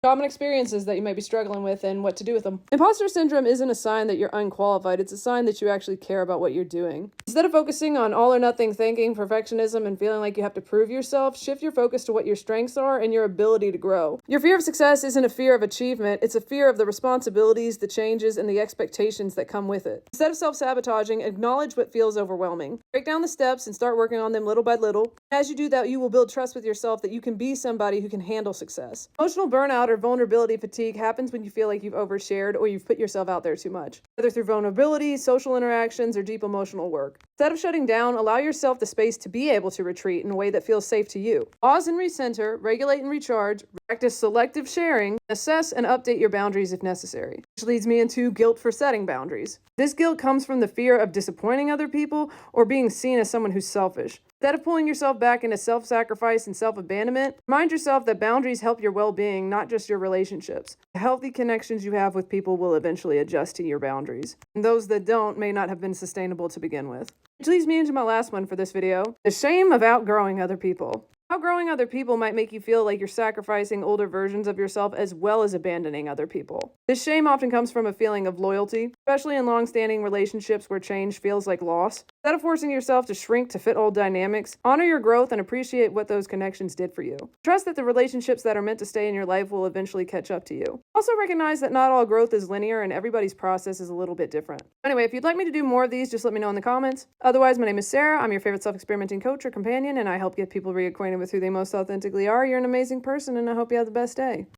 common experiences that you might be struggling with and what to do with them. Imposter syndrome isn't a sign that you're unqualified, it's a sign that you actually care about what you're doing. Instead of focusing on all or nothing thinking, perfectionism, and feeling like you have to prove yourself, shift your focus to what your strengths are and your ability to grow. Your fear of success isn't a fear of achievement, it's a fear of the responsibilities, the changes, and the expectations that come with it. Instead of self-sabotaging, acknowledge what feels overwhelming. Break down the steps and start working on them little by little. As you do that, you will build trust with yourself that you can be somebody who can handle success. Emotional burnout or vulnerability fatigue happens when you feel like you've overshared or you've put yourself out there too much, whether through vulnerability, social interactions, or deep emotional work. Instead of shutting down, allow yourself the space to be able to retreat in a way that feels safe to you. Pause and recenter, regulate and recharge, practice selective sharing, assess and update your boundaries if necessary. Which leads me into guilt for setting boundaries. This guilt comes from the fear of disappointing other people or being seen as someone who's selfish. Instead of pulling yourself back into self-sacrifice and self-abandonment, remind yourself that boundaries help your well-being, not just your relationships. The healthy connections you have with people will eventually adjust to your boundaries, and those that don't may not have been sustainable to begin with. Which leads me into my last one for this video, the shame of outgrowing other people. Outgrowing other people might make you feel like you're sacrificing older versions of yourself as well as abandoning other people. This shame often comes from a feeling of loyalty, especially in long-standing relationships where change feels like loss. Instead of forcing yourself to shrink to fit old dynamics, honor your growth and appreciate what those connections did for you. Trust that the relationships that are meant to stay in your life will eventually catch up to you. Also recognize that not all growth is linear and everybody's process is a little bit different. Anyway, if you'd like me to do more of these, just let me know in the comments. Otherwise, my name is Sarah. I'm your favorite self-experimenting coach or companion, and I help get people reacquainted with who they most authentically are. You're an amazing person, and I hope you have the best day.